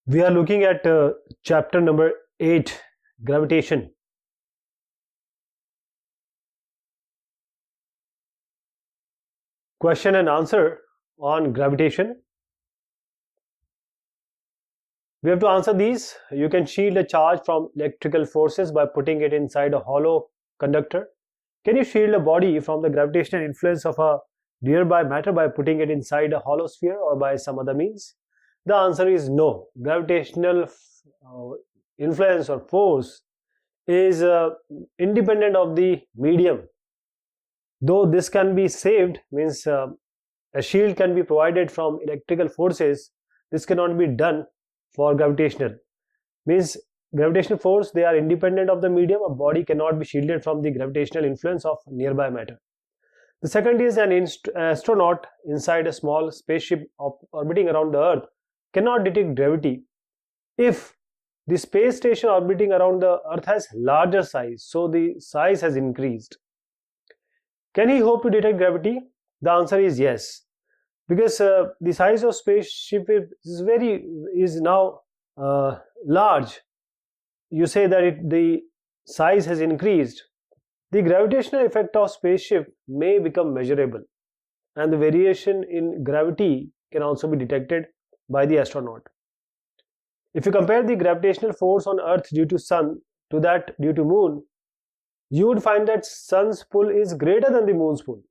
We are looking at chapter number 8, Gravitation. Question and answer on gravitation. We have to answer these. You can shield a charge from electrical forces by putting it inside a hollow conductor. Can you shield a body from the gravitational influence of a nearby matter by putting it inside a hollow sphere or by some other means? The answer is no. Gravitational influence or force is independent of the medium. Though this can be saved, means a shield can be provided from electrical forces, this cannot be done for gravitational. Means gravitational force, they are independent of the medium. A body cannot be shielded from the gravitational influence of nearby matter. The second is an astronaut inside a small spaceship orbiting around the Earth cannot detect gravity if the space station orbiting around the Earth has larger size, so the size has increased. Can he hope to detect gravity? The answer is yes, because the size of spaceship is now large. You say that the size has increased. The gravitational effect of spaceship may become measurable, and the variation in gravity can also be detected by the astronaut. If you compare the gravitational force on Earth due to Sun to that due to Moon, you would find that Sun's pull is greater than the Moon's pull.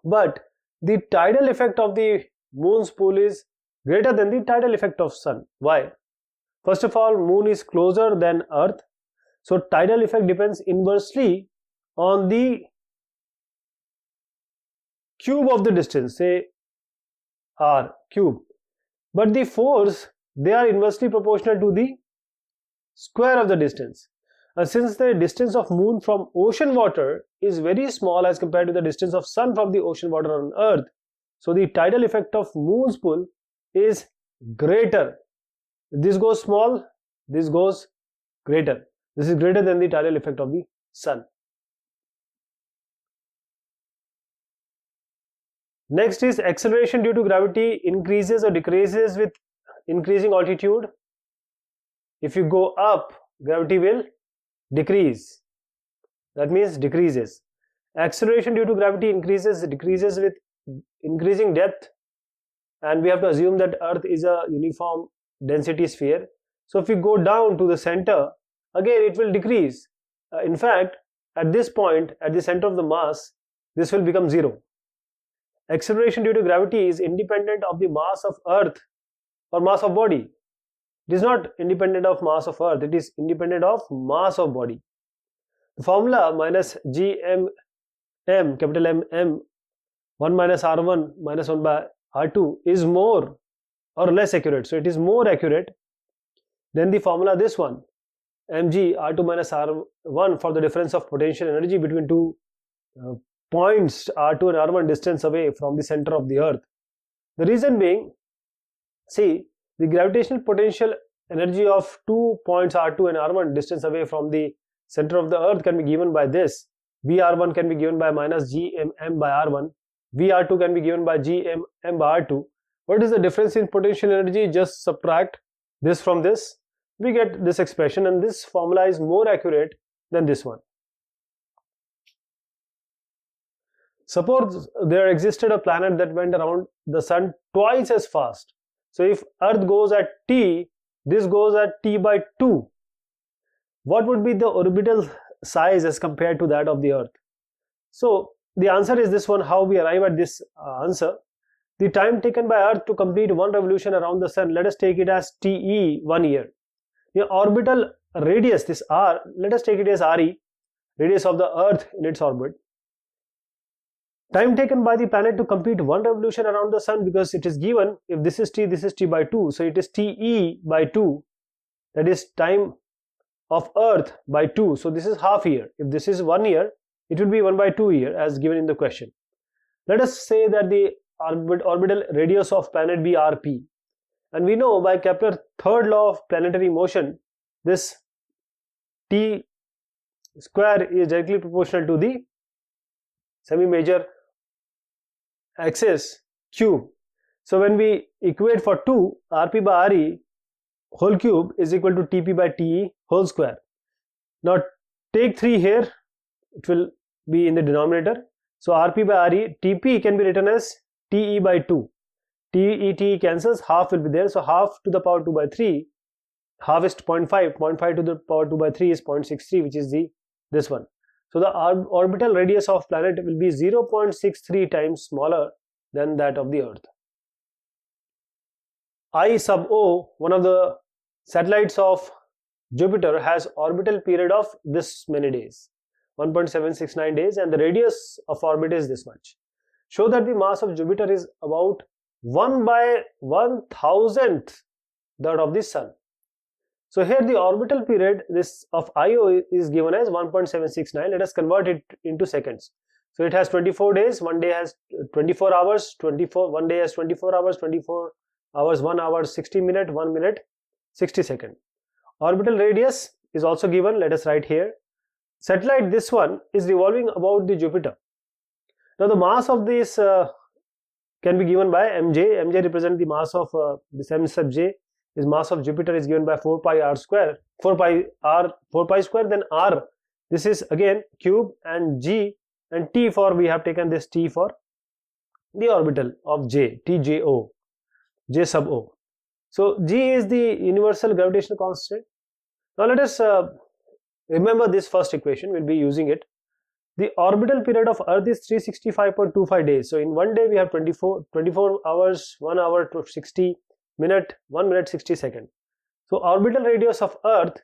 But the tidal effect of the Moon's pull is greater than the tidal effect of Sun. Why? First of all, Moon is closer than Earth, so tidal effect depends inversely on the cube of the distance, say r cube. But the force, they are inversely proportional to the square of the distance. Since the distance of Moon from ocean water is very small as compared to the distance of Sun from the ocean water on Earth, so the tidal effect of Moon's pull is greater. This goes small, this goes greater. This is greater than the tidal effect of the Sun. Next is acceleration due to gravity increases or decreases with increasing altitude. If you go up, gravity will decrease. That means decreases. Acceleration due to gravity decreases with increasing depth, and we have to assume that Earth is a uniform density sphere. So if we go down to the center, again it will decrease. In fact, at this point, at the center of the mass, this will become zero. Acceleration due to gravity is independent of the mass of Earth or mass of body. It is not independent of mass of Earth, it is independent of mass of body. The formula minus gm m, capital M, 1 minus r1 minus 1 by r2 is more or less accurate. So it is more accurate than the formula this one, mg r2 minus r1 for the difference of potential energy between two points r2 and r1 distance away from the center of the Earth. The reason being, see, the gravitational potential energy of 2 points r2 and r1 distance away from the center of the Earth can be given by this. Vr1 can be given by minus gmm by r1. Vr2 can be given by gmm by r2. What is the difference in potential energy? Just subtract this from this. We get this expression, and this formula is more accurate than this one. Suppose there existed a planet that went around the Sun twice as fast. So if Earth goes at t, this goes at t by 2. What would be the orbital size as compared to that of the Earth? So the answer is this one. How we arrive at this answer? The time taken by Earth to complete one revolution around the Sun, let us take it as TE, 1 year. The orbital radius, this r, let us take it as RE, radius of the Earth in its orbit. Time taken by the planet to complete one revolution around the Sun, because it is given, if this is t by 2, so it is TE by 2, that is time of Earth by 2, so this is half year. If this is 1 year, it will be 1 by 2 year as given in the question. Let us say that the orbital radius of planet be RP, and we know by Kepler's third law of planetary motion, this t square is directly proportional to the semi-major axis cube. So when we equate for 2 Rp by Re, whole cube is equal to TP by TE whole square. Now take 3 here, it will be in the denominator. So RP by RE, TP can be written as TE by 2. TE cancels, half will be there. So half to the power 2 by 3, half is 0.5, 0.5 to the power 2 by 3 is 0.63, which is this one. So the orbital radius of planet will be 0.63 times smaller than that of the Earth. I sub O, one of the satellites of Jupiter, has orbital period of this many days, 1.769 days, and the radius of orbit is this much. Show that the mass of Jupiter is about 1 by 1,000th that of the Sun. So here the orbital period this of IO is given as 1.769. Let us convert it into seconds. So it has 24 days, one day has 24 hours, one day has 24 hours, 24 hours, 1 hour 60 minutes, 1 minute 60 seconds. Orbital radius is also given. Let us write here. Satellite, this one, is revolving about the Jupiter. Now the mass of this can be given by mj. Mj represents the mass of this m sub j. Is mass of Jupiter is given by 4 pi r square, 4 pi square, then r, this is again cube, and g and t for, we have taken this t for the orbital of j, tjo, j sub o. So g is the universal gravitational constant. Now let us remember this first equation, we'll be using it. The orbital period of Earth is 365.25 days. So in one day we have 24 hours, 1 hour 60 minute, 1 minute 60 seconds. So orbital radius of Earth,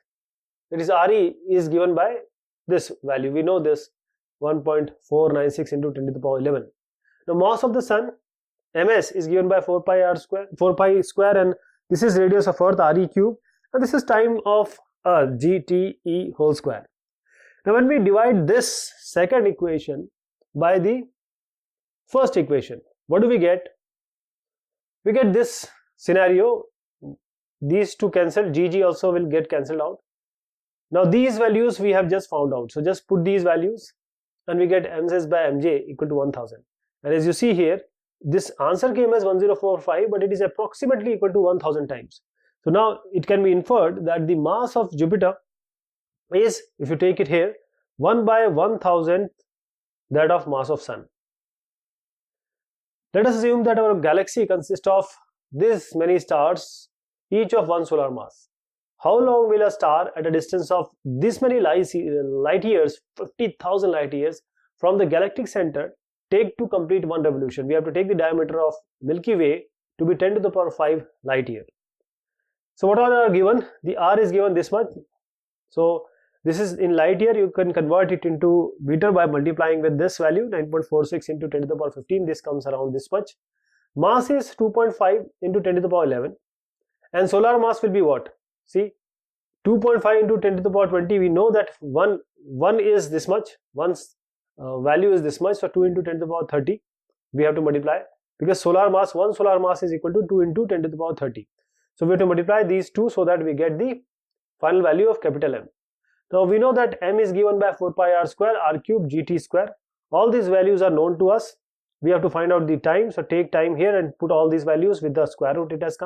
that is RE, is given by this value. We know this, 1.496 into 10 to the power 11. Now mass of the Sun, ms, is given by 4 pi square, and this is radius of Earth, RE cube, and this is time of Earth, GTE whole square. Now when we divide this second equation by the first equation, what do we get? We get this scenario, these two cancel, GG also will get cancelled out. Now these values we have just found out, so just put these values and we get ms by mj equal to 1000. And as you see here, this answer came as 1045, but it is approximately equal to 1000 times. So now it can be inferred that the mass of Jupiter is, if you take it here, 1 by 1000th that of mass of Sun. Let us assume that our galaxy consists of this many stars, each of 1 solar mass. How long will a star at a distance of this many light years, 50,000 light years from the galactic center, take to complete one revolution? We have to take the diameter of Milky Way to be 10 to the power 5 light year. So what are given? The R is given this much. So this is in light year. You can convert it into meter by multiplying with this value, 9.46 into 10 to the power 15. This comes around this much. Mass is 2.5 into 10 to the power 11, and solar mass will be what? See, 2.5 into 10 to the power 20. We know that one is this much, one's value is this much, so 2 into 10 to the power 30 we have to multiply, because one solar mass is equal to 2 into 10 to the power 30. So we have to multiply these two so that we get the final value of capital M. Now we know that M is given by 4 pi r square, r cube, gt square. All these values are known to us. We have to find out the time, so take time here and put all these values with the square root it has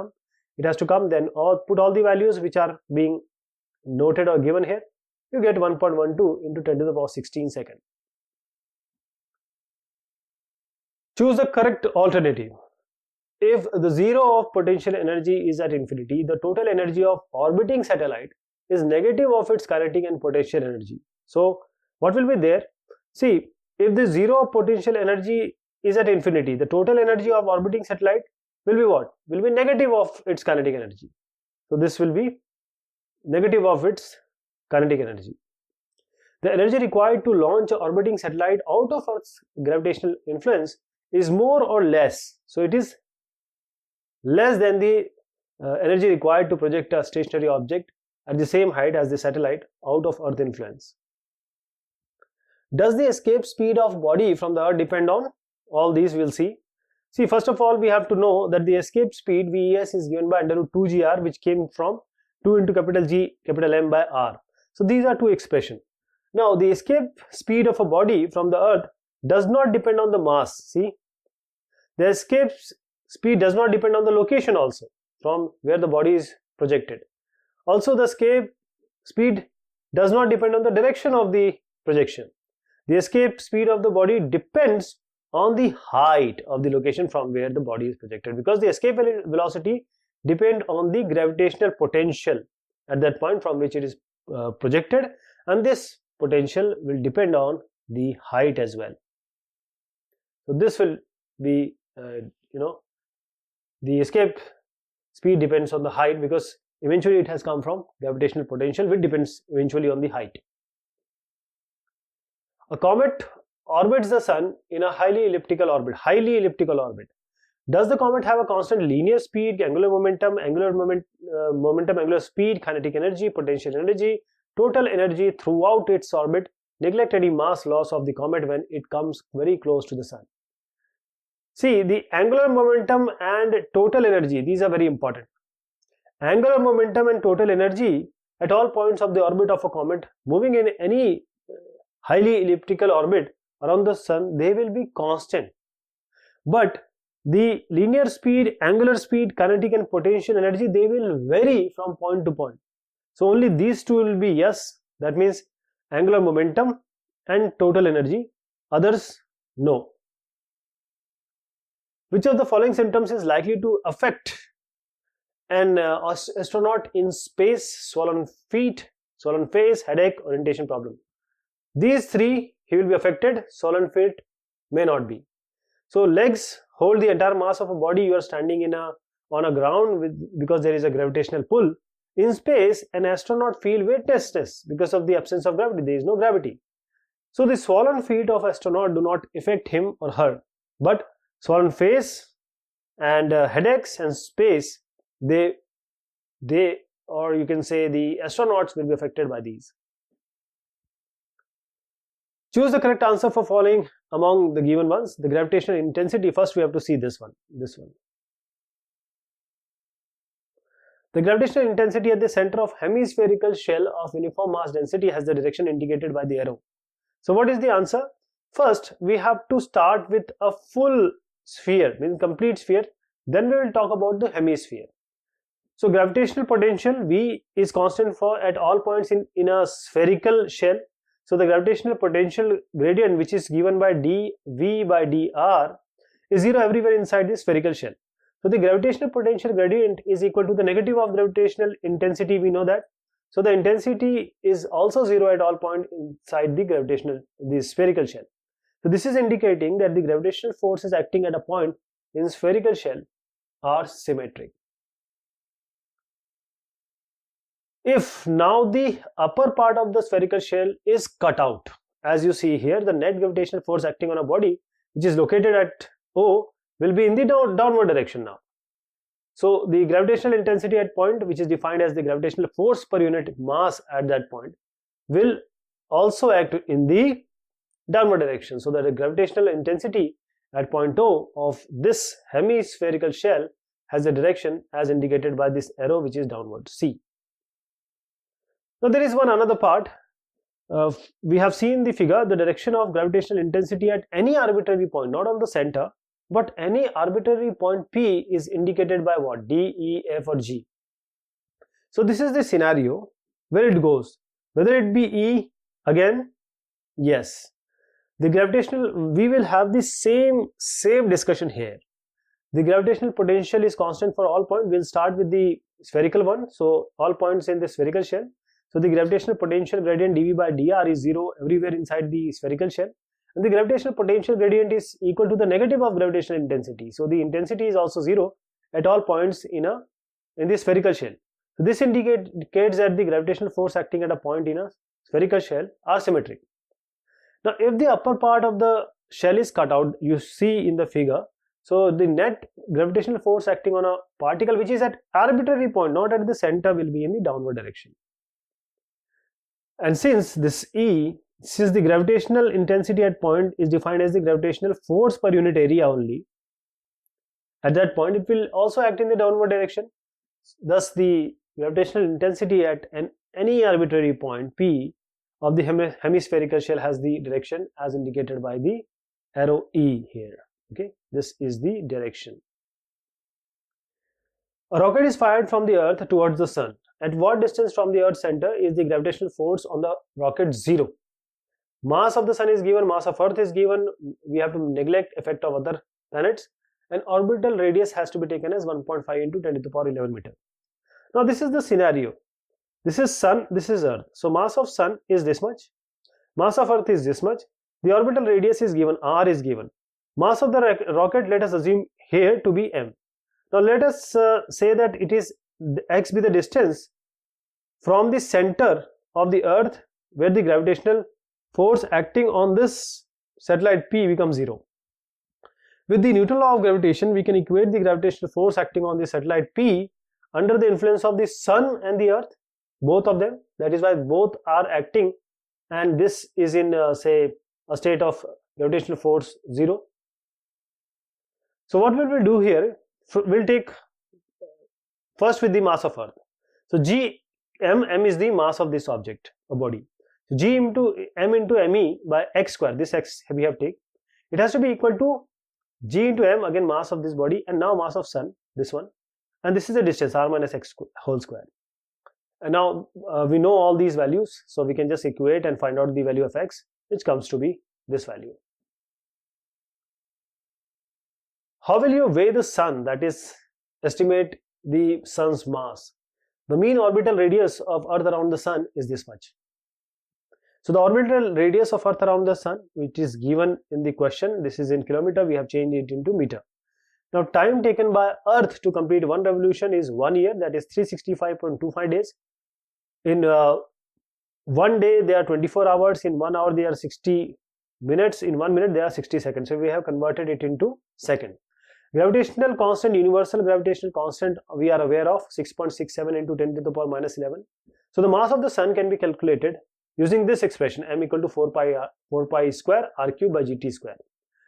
to come, then put all the values which are being noted or given here. You get 1.12 into 10 to the power 16 second. Choose the correct alternative. If the zero of potential energy is at infinity, the total energy of orbiting satellite is negative of its kinetic and potential energy. So what will be there? See, if the zero of potential energy is at infinity, the total energy of orbiting satellite will be what? Will be negative of its kinetic energy. So this will be negative of its kinetic energy. The energy required to launch an orbiting satellite out of Earth's gravitational influence is more or less. So it is less than the energy required to project a stationary object at the same height as the satellite out of Earth influence. Does the escape speed of body from the Earth depend on? All these we'll see. See, first of all, we have to know that the escape speed VES is given by under root 2gr, which came from 2 into capital G capital M by R. So these are two expressions. Now the escape speed of a body from the Earth does not depend on the mass. See, the escape speed does not depend on the location also from where the body is projected. Also, the escape speed does not depend on the direction of the projection. The escape speed of the body depends on the height of the location from where the body is projected, because the escape velocity depends on the gravitational potential at that point from which it is projected, and this potential will depend on the height as well. So this will be the escape speed depends on the height, because eventually it has come from gravitational potential, which depends eventually on the height. A comet orbits the sun in a highly elliptical orbit. Does the comet have a constant linear speed, angular momentum, angular speed, kinetic energy, potential energy, total energy throughout its orbit? Neglect any mass loss of the comet when it comes very close to the sun. See, the angular momentum and total energy, these are very important. Angular momentum and total energy at all points of the orbit of a comet moving in any highly elliptical orbit around the sun, they will be constant. But the linear speed, angular speed, kinetic and potential energy, they will vary from point to point. So only these two will be yes, that means angular momentum and total energy, others no. Which of the following symptoms is likely to affect an astronaut in space? Swollen feet, swollen face, headache, orientation problem. These three he will be affected. Swollen feet may not be. So legs hold the entire mass of a body. You are standing on a ground because there is a gravitational pull. In space, an astronaut feel weightlessness because of the absence of gravity. There is no gravity. So the swollen feet of astronaut do not affect him or her, but swollen face and headaches and space, they or you can say the astronauts will be affected by these. Choose the correct answer for following among the given ones. The gravitational intensity, first we have to see this one. The gravitational intensity at the center of hemispherical shell of uniform mass density has the direction indicated by the arrow. So what is the answer? First, we have to start with a full sphere, means complete sphere. Then we will talk about the hemisphere. So gravitational potential V is constant for at all points in a spherical shell. So the gravitational potential gradient, which is given by dV by dr, is 0 everywhere inside the spherical shell. So the gravitational potential gradient is equal to the negative of gravitational intensity, we know that. So the intensity is also 0 at all points inside the spherical shell. So this is indicating that the gravitational forces acting at a point in spherical shell are symmetric. If now the upper part of the spherical shell is cut out, as you see here, the net gravitational force acting on a body which is located at O will be in the downward direction now. So the gravitational intensity at point, which is defined as the gravitational force per unit mass at that point, will also act in the downward direction. So that the gravitational intensity at point O of this hemispherical shell has a direction as indicated by this arrow, which is downward, C. Now there is another part. We have seen the figure, the direction of gravitational intensity at any arbitrary point, not on the center, but any arbitrary point P is indicated by what? D, E, F or G. So this is the scenario where it goes. Whether it be E again, yes. The gravitational, we will have the same discussion here. The gravitational potential is constant for all points. We'll start with the spherical one. So all points in the spherical shell. So the gravitational potential gradient dV by dr is 0 everywhere inside the spherical shell. And the gravitational potential gradient is equal to the negative of gravitational intensity. So the intensity is also 0 at all points in the spherical shell. So this indicates that the gravitational force acting at a point in a spherical shell are symmetric. Now if the upper part of the shell is cut out, you see in the figure, so the net gravitational force acting on a particle which is at arbitrary point, not at the center, will be in the downward direction. And since the gravitational intensity at point is defined as the gravitational force per unit area only, at that point it will also act in the downward direction. Thus the gravitational intensity at any arbitrary point P of the hemispherical shell has the direction as indicated by the arrow E here. Okay, this is the direction. A rocket is fired from the earth towards the sun. at what distance from the Earth's center is the gravitational force on the rocket 0? Mass of the sun is given, mass of Earth is given, we have to neglect effect of other planets, and orbital radius has to be taken as 1.5 into 10 to the power 11 meter. Now this is the scenario. This is sun, this is Earth. So mass of sun is this much, mass of Earth is this much, the orbital radius is given, r is given. Mass of the rocket, let us assume here to be m. Now let us say that it is x be the distance from the center of the Earth where the gravitational force acting on this satellite P becomes 0. With the Newton law of gravitation, we can equate the gravitational force acting on the satellite P under the influence of the sun and the Earth, both of them. That is why both are acting, and this is in say a state of gravitational force 0. So what will we do here? We'll take first with the mass of Earth. So m is the mass of this object, a body. So g into m into me by x square, this x we have taken, it has to be equal to g into m, again mass of this body, and now mass of sun, this one, and this is the distance r minus x whole square. And now we know all these values, so we can just equate and find out the value of x, which comes to be this value. How will you weigh the sun, that is estimate the sun's mass? The mean orbital radius of Earth around the sun is this much. So the orbital radius of Earth around the sun, which is given in the question, this is in kilometer, we have changed it into meter. Now time taken by Earth to complete one revolution is 1 year, that is 365.25 days. In 1 day there are 24 hours, in 1 hour there are 60 minutes, in 1 minute there are 60 seconds. So we have converted it into second. Gravitational constant, universal gravitational constant, we are aware of 6.67 into 10 to the power minus 11. So the mass of the sun can be calculated using this expression, m equal to 4 pi square r cube by gt square.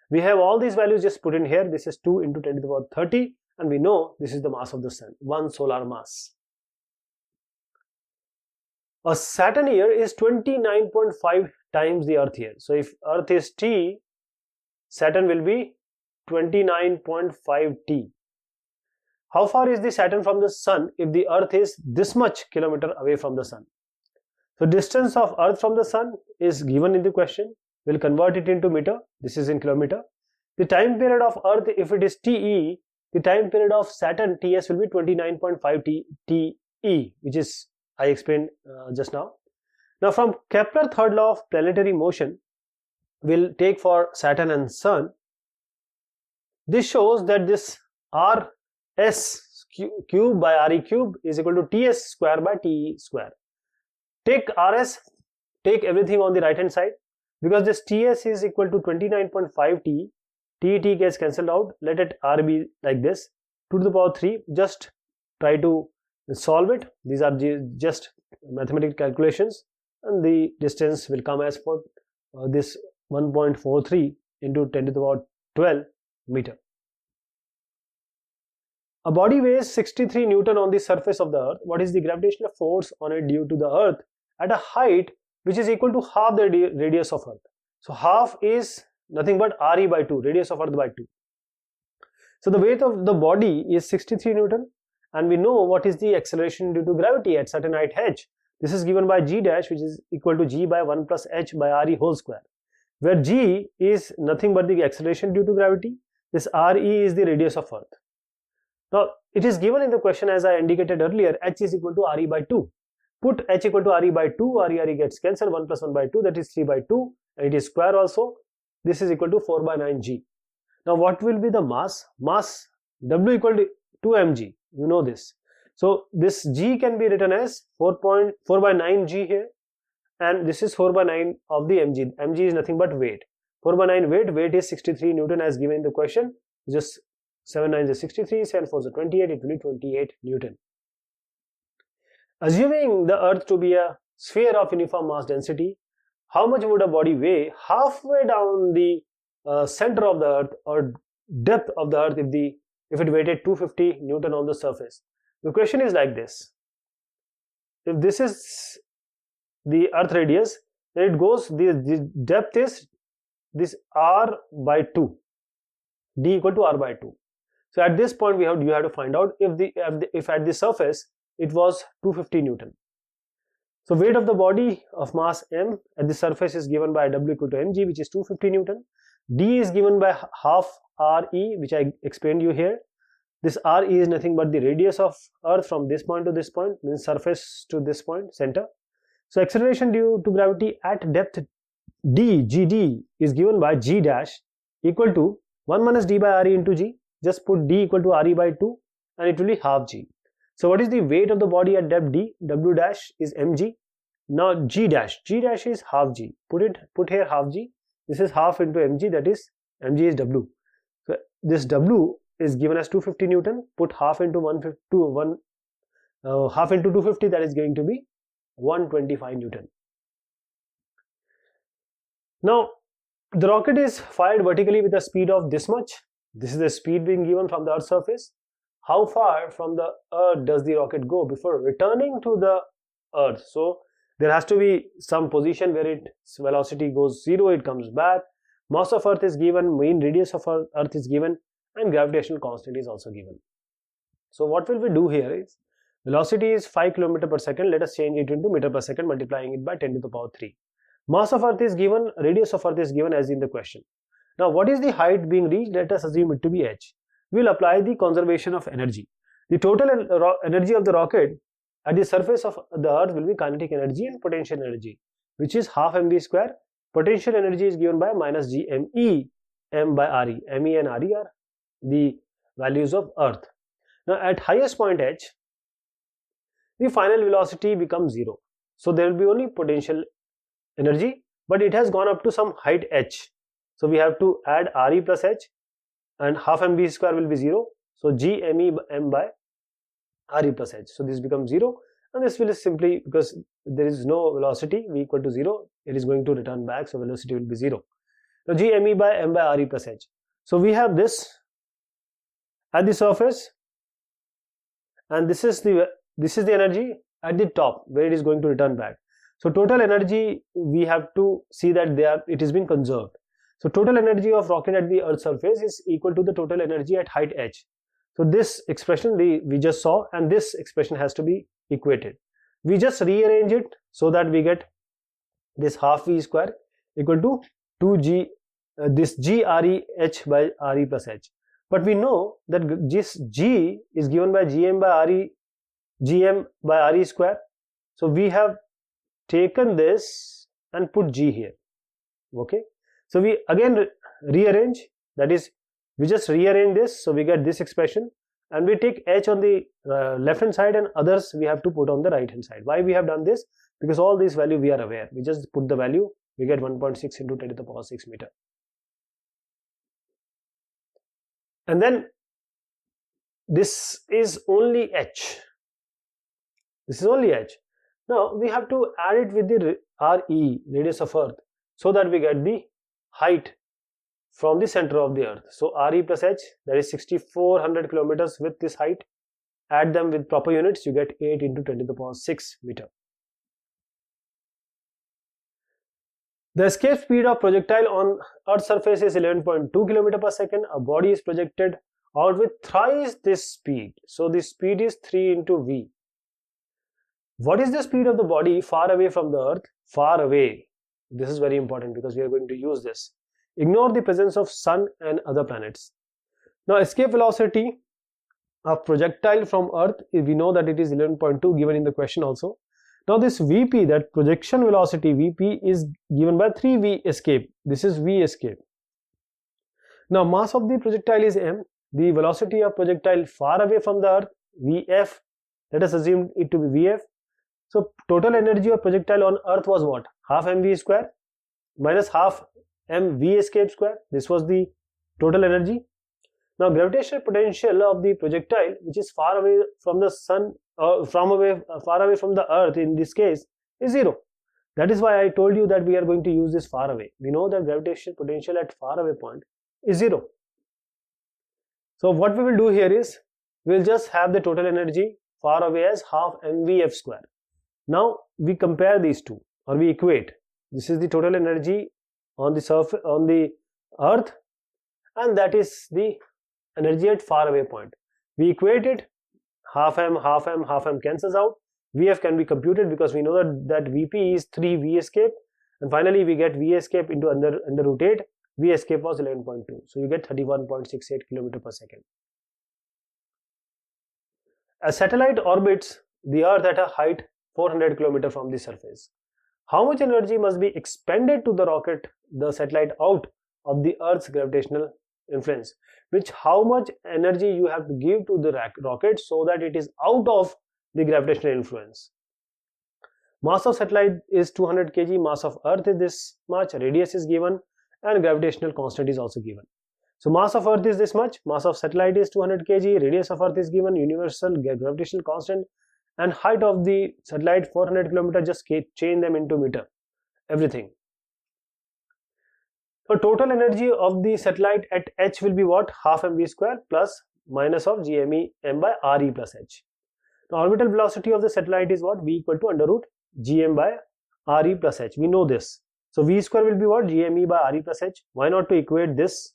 We have all these values just put in here. This is 2 into 10 to the power 30, and we know this is the mass of the sun, 1 solar mass. A Saturn year is 29.5 times the Earth year. So if Earth is t, Saturn will be 29.5 t. How far is the Saturn from the sun if the Earth is this much kilometer away from the sun? So distance of Earth from the sun is given in the question. We'll convert it into meter. This is in kilometer. The time period of Earth, if it is TE, the time period of Saturn TS will be 29.5 TE, which is I explained just now. Now from Kepler third law of planetary motion, we'll take for Saturn and Sun. This shows that this RS cube by RE cube is equal to TS square by TE square. Take RS, take everything on the right hand side, because this TS is equal to 29.5 T, T gets cancelled out. Let it R be like this, 2 to the power 3. Just try to solve it. These are just mathematical calculations, and the distance will come as for this 1.43 into 10 to the power 12 meter. A body weighs 63 Newton on the surface of the Earth. What is the gravitational force on it due to the Earth at a height which is equal to half the radius of Earth? So half is nothing but RE by 2, radius of Earth by 2. So the weight of the body is 63 Newton, and we know what is the acceleration due to gravity at certain height h. This is given by g dash, which is equal to g by 1 plus h by RE whole square, where g is nothing but the acceleration due to gravity. This RE is the radius of Earth. Now it is given in the question, as I indicated earlier, h is equal to RE by 2. Put h equal to RE by 2, RE gets cancelled, 1 plus 1 by 2, that is 3 by 2, and it is square also. This is equal to 4 by 9 g. Now what will be the mass? Mass W equal to 2 mg, you know this. So this g can be written as 4 by 9 g here, and this is 4 by 9 of the mg. Mg is nothing but weight. 4 by 9 weight is 63 Newton as given in the question. Just 7 9 is 63, 7 4 is 28, it will be 28 Newton. Assuming the Earth to be a sphere of uniform mass density, how much would a body weigh halfway down the center of the Earth or depth of the Earth if it weighted 250 Newton on the surface? The question is like this. If this is the Earth radius, then it goes, the depth is this R by 2, D equal to R by 2. So at this point you have to find out if at the surface it was 250 Newton. So weight of the body of mass m at the surface is given by W equal to mg, which is 250 Newton. D is given by half Re, which I explained you here. This Re is nothing but the radius of Earth from this point to this point, means surface to this point, center. So acceleration due to gravity at depth d, gd, is given by g dash equal to 1 minus d by Re into g. Just put d equal to Re by 2 and it will be half g. So what is the weight of the body at depth d? W dash is mg. Now g dash is half g. Put here half g. This is half into mg, that is mg is w. So this w is given as 250 Newton. Put half into half into 250, that is going to be 125 Newton. Now the rocket is fired vertically with a speed of this much. This is the speed being given from the Earth's surface. How far from the Earth does the rocket go before returning to the Earth? So there has to be some position where its velocity goes 0, it comes back. Mass of Earth is given, mean radius of Earth is given, and gravitational constant is also given. So what will we do here is, velocity is 5 km per second. Let us change it into meter per second, multiplying it by 10 to the power 3. Mass of Earth is given, radius of Earth is given as in the question. Now what is the height being reached? Let us assume it to be h. We will apply the conservation of energy. The total energy of the rocket at the surface of the Earth will be kinetic energy and potential energy, which is half mv square. Potential energy is given by minus gme m by re. Me and re are the values of Earth. Now at highest point h, the final velocity becomes 0. So there will be only potential energy, but it has gone up to some height h. So we have to add re plus h, and half mv square will be 0. So g me m by re plus h. So this becomes 0, and this will simply, because there is no velocity, v equal to 0, it is going to return back, so velocity will be 0. Now g me by m by re plus h. So we have this at the surface, and this is the energy at the top where it is going to return back. So total energy, we have to see that it is being conserved. So total energy of rocket at the Earth's surface is equal to the total energy at height h. So this expression we just saw, and this expression has to be equated. We just rearrange it so that we get this half v square equal to 2g, this g re h by re plus h. But we know that this g is given by gm by re square. So we have taken this and put g here. Okay. So we again rearrange, that is, we just rearrange this, so we get this expression, and we take h on the left hand side and others we have to put on the right hand side. Why we have done this? Because all these value we are aware. We just put the value, we get 1.6 into 10 to the power 6 meter. And then this is only h. This is only h. Now we have to add it with the re, radius of Earth, so that we get the height from the center of the Earth. So re plus h, that is 6400 kilometers with this height. Add them with proper units, you get 8 into 10 to the power 6 meter. The escape speed of projectile on Earth's surface is 11.2 km per second. A body is projected out with thrice this speed. So the speed is 3 into v. What is the speed of the body far away from the Earth? Far away. This is very important because we are going to use this. Ignore the presence of Sun and other planets. Now escape velocity of projectile from Earth, we know that it is 11.2 given in the question also. Now this Vp, that projection velocity Vp, is given by 3v escape. This is v escape. Now mass of the projectile is m. The velocity of projectile far away from the Earth, Vf, let us assume it to be Vf. So total energy of projectile on Earth was what? Half mv square minus half mv escape square. This was the total energy. Now gravitational potential of the projectile, which is far away from the sun, far away from the Earth in this case, is 0. That is why I told you that we are going to use this far away. We know that gravitational potential at far away point is 0. So what we will do here is, we will just have the total energy far away as half mvf square. Now we compare these two, or we equate. This is the total energy on the surface, on the Earth, and that is the energy at far away point. We equate it, half m, half m, half m cancels out. Vf can be computed because we know that Vp is 3 V escape, and finally we get V escape into under root 8. V escape was 11.2, so you get 31.68 km per second. A satellite orbits the Earth at a height 400 km from the surface. How much energy must be expended to rocket the satellite out of the Earth's gravitational influence? Which how much energy you have to give to the rocket so that it is out of the gravitational influence. Mass of satellite is 200 kg, mass of Earth is this much, radius is given, and gravitational constant is also given. So mass of Earth is this much, mass of satellite is 200 kg, radius of Earth is given, universal gravitational constant, and height of the satellite 400 km. Just change them into meter, everything. So total energy of the satellite at h will be what? Half mv square plus minus of gme m by re plus h. Now orbital velocity of the satellite is what? V equal to under root gm by re plus h. We know this. So v square will be what? Gme by re plus h. Why not to equate this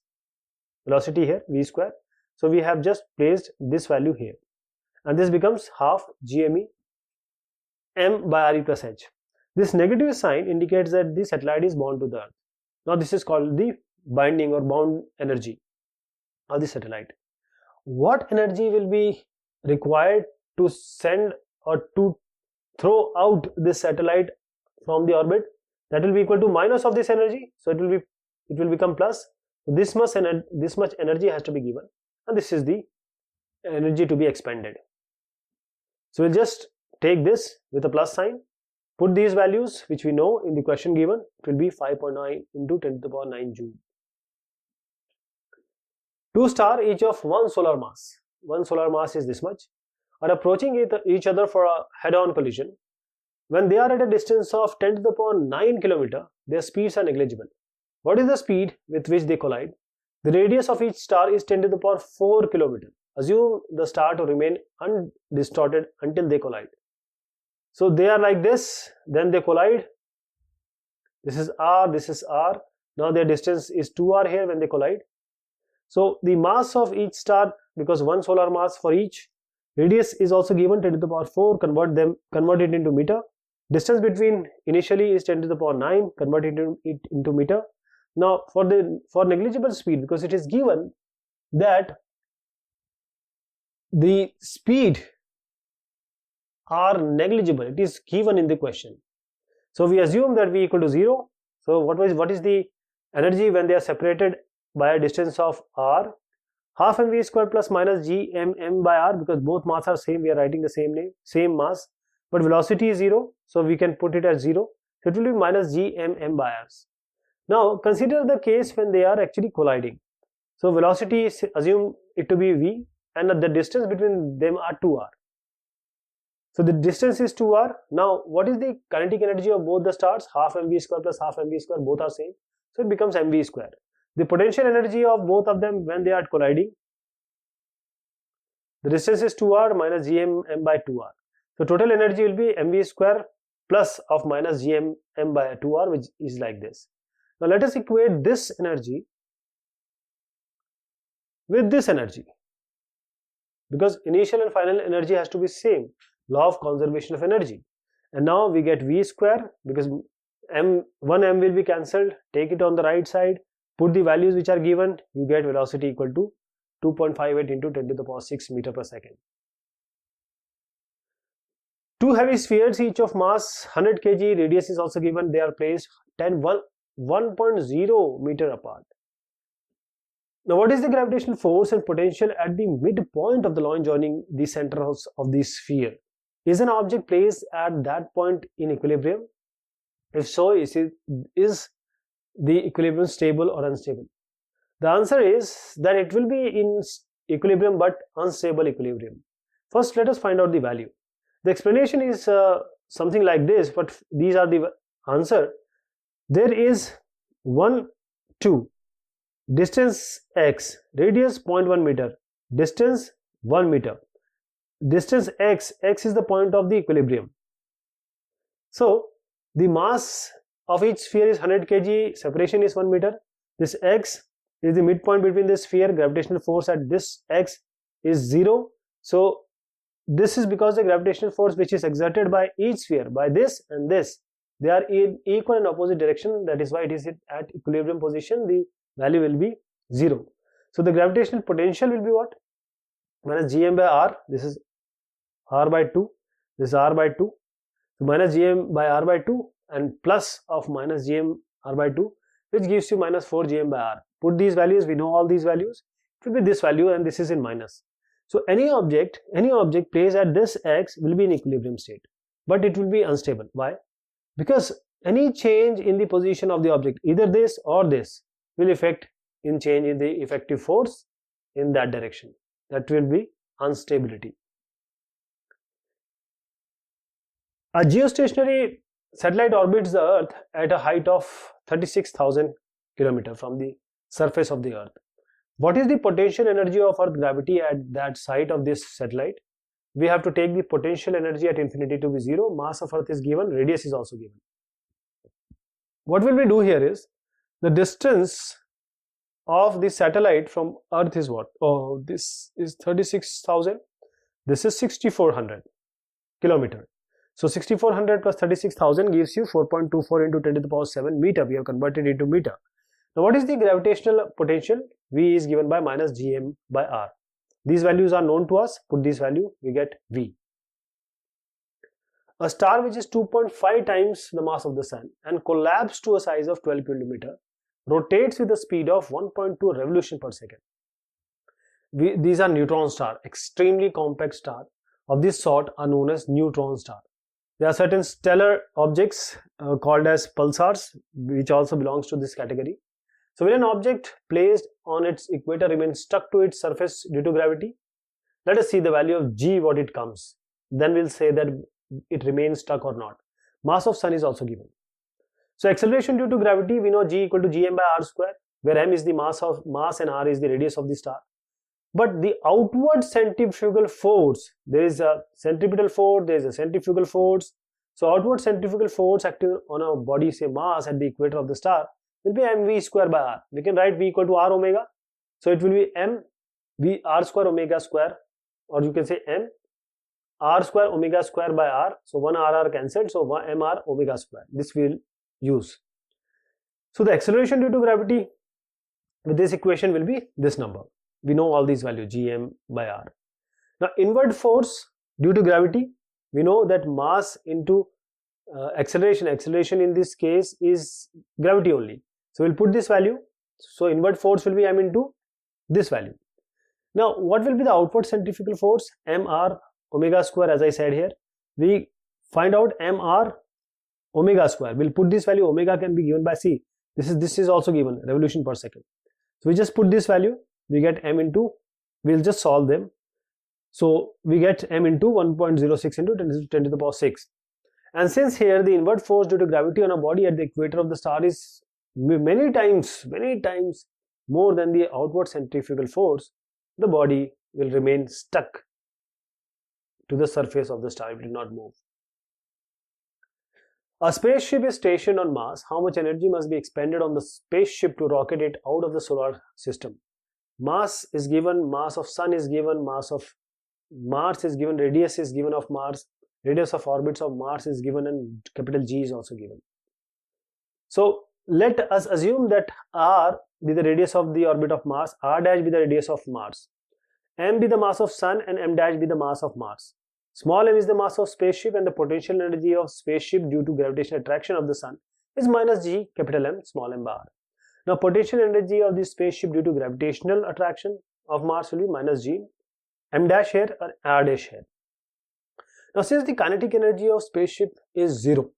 velocity here, v square? So we have just placed this value here, and this becomes half gme m by re plus h. This negative sign indicates that the satellite is bound to the Earth. Now this is called the binding or bound energy of the satellite. What energy will be required to send or to throw out this satellite from the orbit? That will be equal to minus of this energy, so it will become plus. This much energy has to be given, and this is the energy to be expended. So we'll just take this with a plus sign, put these values which we know in the question given. It will be 5.9 into 10 to the power 9 joule. Two stars, each of one solar mass. One solar mass is this much, are approaching each other for a head-on collision. When they are at a distance of 10 to the power 9 km, their speeds are negligible. What is the speed with which they collide? The radius of each star is 10 to the power 4 km. Assume the star to remain undistorted until they collide. So they are like this, then they collide. This is r, this is r. Now their distance is 2r here when they collide. So the mass of each star, because one solar mass for each, radius is also given 10 to the power 4, convert it into meter. Distance between initially is 10 to the power 9, convert it into meter. Now for negligible speed, because it is given that the speed are negligible, it is given in the question. So we assume that v equal to 0. So what is the energy when they are separated by a distance of r? Half mv square plus minus gmm by r, because both mass are same, we are writing the same name, same mass, but velocity is 0, so we can put it as 0. So it will be minus gmm by r. Now consider the case when they are actually colliding. So velocity is assume it to be v, and the distance between them are 2r. So the distance is 2r. Now what is the kinetic energy of both the stars? Half mv square plus half mv square, both are same, so it becomes mv square. The potential energy of both of them when they are colliding, the distance is 2r minus gmm by 2r. So total energy will be mv square plus of minus gmm by 2r, which is like this. Now let us equate this energy with this energy, because initial and final energy has to be same, law of conservation of energy. And now we get v square, because one m will be cancelled, take it on the right side, put the values which are given, you get velocity equal to 2.58 into 10 to the power 6 meter per second. Two heavy spheres, each of mass 100 kg, radius is also given, they are placed 1.0 meter apart. Now what is the gravitational force and potential at the midpoint of the line joining the centers of the sphere? Is an object placed at that point in equilibrium? If so, is the equilibrium stable or unstable? The answer is that it will be in equilibrium but unstable equilibrium. First let us find out the value. The explanation is something like this, but these are the answer. There is 1, 2, distance x, radius 0.1 meter, distance 1 meter, distance x is the point of the equilibrium. So the mass of each sphere is 100 kg, separation is 1 meter. This x is the midpoint between the sphere, gravitational force at this x is 0. So this is because the gravitational force which is exerted by each sphere, by this and this, they are in equal and opposite direction. That is why it is at equilibrium position, the value will be 0. So the gravitational potential will be what? Minus gm by r. This is r by 2, this is r by 2. So minus gm by r by 2 and plus of minus gm r by 2, which gives you minus 4 gm by r. Put these values, we know all these values, it will be this value, and this is in minus. So any object placed at this x will be in equilibrium state, but it will be unstable. Why? Because any change in the position of the object, either this or this, will affect in change in the effective force in that direction. That will be instability. A geostationary satellite orbits the Earth at a height of 36,000 km from the surface of the Earth. What is the potential energy of Earth gravity at that site of this satellite? We have to take the potential energy at infinity to be 0. Mass of Earth is given, radius is also given. What will we do here is, the distance of the satellite from Earth is what? Oh, this is 36,000, this is 6,400 kilometer. So 6,400 plus 36,000 gives you 4.24 into 10 to the power 7 meter. We have converted into meter. Now what is the gravitational potential? V is given by minus gm by r. These values are known to us. Put this value, we get V. A star which is 2.5 times the mass of the sun and collapsed to a size of 12 km rotates with a speed of 1.2 revolution per second. These are neutron star, extremely compact star of this sort are known as neutron star. There are certain stellar objects called as pulsars, which also belongs to this category. So when an object placed on its equator remains stuck to its surface due to gravity, let us see the value of g, what it comes. Then we'll say that it remains stuck or not. Mass of sun is also given. So acceleration due to gravity, we know g equal to gm by r square, where m is the mass and r is the radius of the star. But the outward centrifugal force, there is a centripetal force, there is a centrifugal force. So outward centrifugal force acting on a body, say mass at the equator of the star, will be mv square by r. We can write v equal to r omega. So it will be m v r square omega square, or you can say m r square omega square by r. So 1 r cancelled, so 1 m r omega square. This we will use. So the acceleration due to gravity with this equation will be this number. We know all these values, gm by r. Now inward force due to gravity, we know that mass into acceleration in this case is gravity only. So we'll put this value. So inward force will be m into this value. Now what will be the outward centrifugal force? mr omega square, as I said here. We find out mr omega square. We'll put this value, omega can be given by c. This is also given, revolution per second. So we just put this value, we get m into, we'll just solve them. So we get m into 1.06 into 10 to the power 6. And since here the inward force due to gravity on a body at the equator of the star is many times more than the outward centrifugal force, the body will remain stuck to the surface of the star, it will not move. A spaceship is stationed on Mars. How much energy must be expended on the spaceship to rocket it out of the solar system? Mass is given, mass of sun is given, mass of Mars is given, radius is given of Mars, radius of orbits of Mars is given, and capital G is also given. So let us assume that r be the radius of the orbit of Mars, r dash be the radius of Mars, m be the mass of sun, and m dash be the mass of Mars. Small m is the mass of spaceship, and the potential energy of spaceship due to gravitational attraction of the sun is minus g capital M small m by r. Now potential energy of the spaceship due to gravitational attraction of Mars will be minus g m dash here or r dash here. Now since the kinetic energy of spaceship is 0,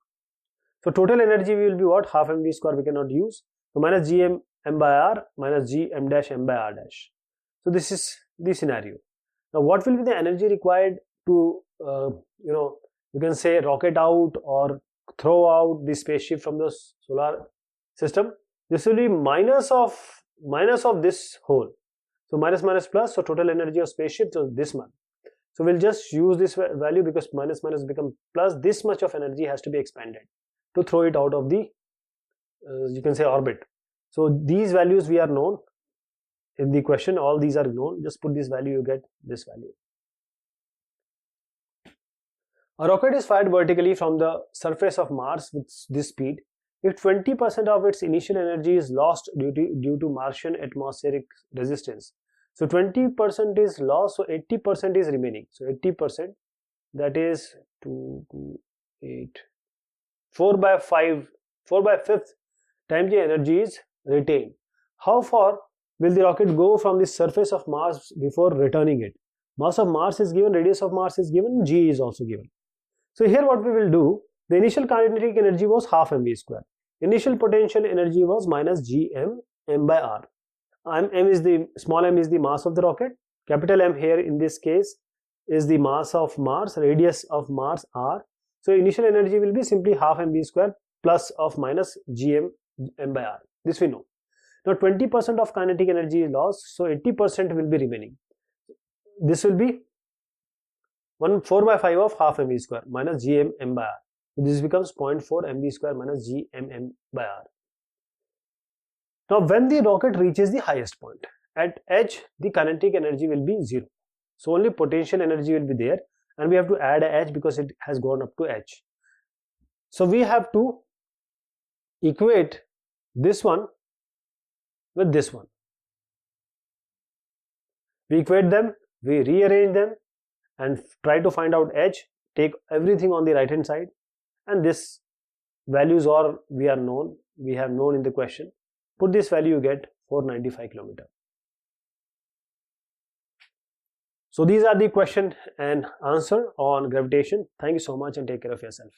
so total energy will be what? Half mv square we cannot use. So minus gm m by r minus g m dash m by r dash. So this is the scenario. Now what will be the energy required to you can say rocket out or throw out the spaceship from the solar system? This will be minus of this whole. So minus plus, so total energy of spaceship, so this much. So we'll just use this value because minus become plus. This much of energy has to be expended to throw it out of the you can say orbit. So these values we are known in the question, all these are known. Just put this value, you get this value. A rocket is fired vertically from the surface of Mars with this speed. If 20% of its initial energy is lost due to Martian atmospheric resistance, so 20% is lost, so 80% is remaining. So 80%, that is 2, 2, 8, 4 by 5, 4 by 5th times the energy is retained. How far will the rocket go from the surface of Mars before returning it? Mass of Mars is given, radius of Mars is given, g is also given. So here what we will do, the initial kinetic energy was half mv square. Initial potential energy was minus gm m by r. M is the, small m is the mass of the rocket. Capital M here in this case is the mass of Mars, radius of Mars r. So initial energy will be simply half mv square plus of minus gm m by r. This we know. Now 20% of kinetic energy is lost, so 80% will be remaining. This will be 4 by 5 of half mv square minus gm m by r. This becomes 0.4 mv square minus gm m by r. Now when the rocket reaches the highest point, at h the kinetic energy will be 0. So only potential energy will be there, and we have to add a h because it has gone up to h. So we have to equate this one with this one. We equate them, we rearrange them and try to find out h, take everything on the right hand side, and this values are we have known in the question. Put this value, you get 495 km. So these are the question and answer on gravitation. Thank you so much and take care of yourself.